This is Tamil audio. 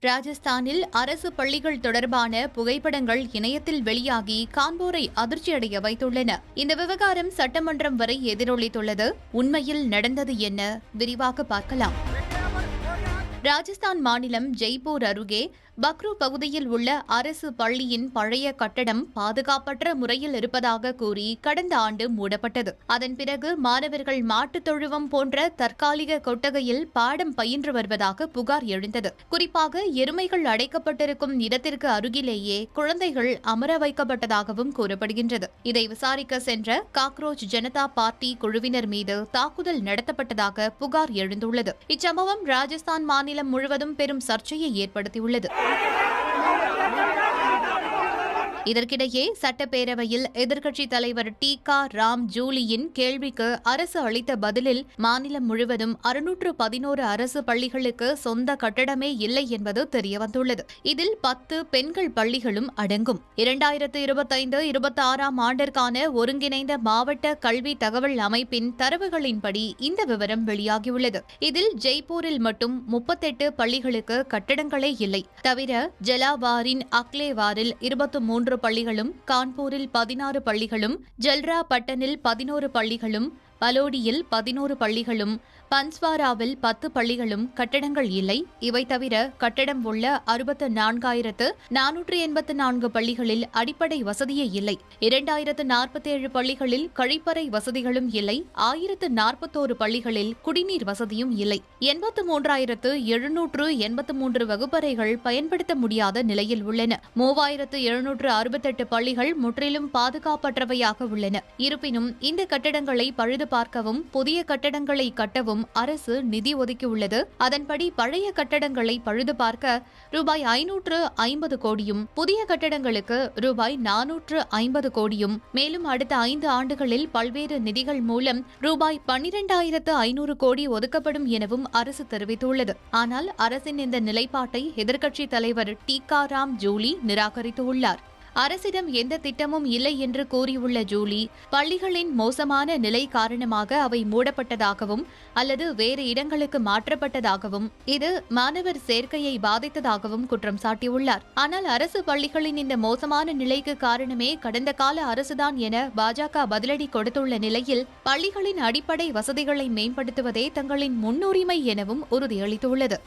ராஜஸ்தானில் அரசு பள்ளிகள் தொடர்பான புகைப்படங்கள் இணையத்தில் வெளியாகி காண்போரை அதிர்ச்சியடைய வைத்துள்ளன. இந்த விவகாரம் சட்டமன்றம் வரை எதிரொலித்துள்ளது. உண்மையில் நடந்தது என்ன? விரிவாக பார்க்கலாம். ராஜஸ்தான் மாநிலம் ஜெய்ப்பூர் அருகே பக்ரு பகுதியில் உள்ள அரசு பள்ளியின் பழைய கட்டடம் பாதுகாப்பற்ற முறையில் இருப்பதாக கூறி கடந்த ஆண்டு மூடப்பட்டது. அதன் பிறகு மாணவர்கள் மாட்டுத் தொழுவம் போன்ற தற்காலிக கொட்டகையில் பாடம் பயின்று வருவதாக புகார் எழுந்தது. குறிப்பாக எருமைகள் அடைக்கப்பட்டிருக்கும் இடத்திற்கு அருகிலேயே குழந்தைகள் அமர வைக்கப்பட்டதாகவும் கூறப்படுகின்றது. இதை விசாரிக்க சென்ற காக்ரோச் ஜனதா பார்ட்டி குழுவினர் மீது தாக்குதல் நடத்தப்பட்டதாக புகார் எழுந்துள்ளது. இச்சம்பவம் ராஜஸ்தான் மாநிலம் முழுவதும் பெரும் சர்ச்சையை ஏற்படுத்தியுள்ளது. இதற்கிடையே சட்டப்பேரவையில் எதிர்க்கட்சித் தலைவர் டி.கா. ராம் ஜூலியின் கேள்விக்கு அரசு அளித்த பதிலில் மாநிலம் முழுவதும் 611 அரசு பள்ளிகளுக்கு சொந்த கட்டடமே இல்லை என்பது தெரியவந்துள்ளது. இதில் 10 பெண்கள் பள்ளிகளும் அடங்கும். 2025-26 ஆண்டிற்கான ஒருங்கிணைந்த மாவட்ட கல்வி தகவல் அமைப்பின் தரவுகளின்படி இந்த விவரம் வெளியாகியுள்ளது. இதில் ஜெய்ப்பூரில் மட்டும் 38 பள்ளிகளுக்கு கட்டடங்களே இல்லை. தவிர ஜலாவாரின் அக்லேவாரில் 23 பள்ளிகளும், கான்பூரில் 16 பள்ளிகளும், ஜல்ரா பட்டனில் 11 பள்ளிகளும், பலோடியில் 11 பள்ளிகளும், பன்ஸ்வாராவில் 10 பள்ளிகளும் கட்டடங்கள் இல்லை. இவை தவிர கட்டடம் உள்ள 64,484 பள்ளிகளில் அடிப்படை வசதியே இல்லை. 2047 பள்ளிகளில் கழிப்பறை வசதிகளும் இல்லை. 1041 பள்ளிகளில் குடிநீர் வசதியும் இல்லை. 83,783 வகுப்பறைகள் பயன்படுத்த முடியாத நிலையில் உள்ளன. 3,768 பள்ளிகள் முற்றிலும் பாதுகாப்பற்றவையாக உள்ளன. இருப்பினும் இந்த கட்டடங்களை பழுது பார்க்கவும் புதிய கட்டடங்களை கட்டவும் அரசு நிதி ஒதுக்கியுள்ளது. அதன்படி பழைய கட்டடங்களை பழுது பார்க்க ரூபாய் 550 கோடியும், புதிய கட்டடங்களுக்கு ரூபாய் 450 கோடியும், மேலும் அடுத்த 5 ஆண்டுகளில் பல்வேறு நிதிகள் மூலம் ரூபாய் 12,500 கோடி ஒதுக்கப்படும் எனவும் அரசு தெரிவித்துள்ளது. ஆனால் அரசின் இந்த நிலைப்பாட்டை எதிர்க்கட்சித் தலைவர் டி.கா. ராம் ஜூலி நிராகரித்துள்ளார். அரசிடம் எந்த திட்டமும் இல்லை என்று கூறியுள்ள ஜூலி, பள்ளிகளின் மோசமான நிலை காரணமாக அவை மூடப்பட்டதாகவும் அல்லது வேறு இடங்களுக்கு மாற்றப்பட்டதாகவும் இது மாணவர் சேர்க்கையை பாதித்ததாகவும் குற்றம் சாட்டியுள்ளார். ஆனால் அரசு பள்ளிகளின் இந்த மோசமான நிலைக்கு காரணமே கடந்த கால அரசுதான் என பாஜக பதிலடி கொடுத்துள்ள நிலையில் பள்ளிகளின் அடிப்படை வசதிகளை மேம்படுத்துவதே தங்களின் முன்னுரிமை எனவும் உறுதியளித்துள்ளது.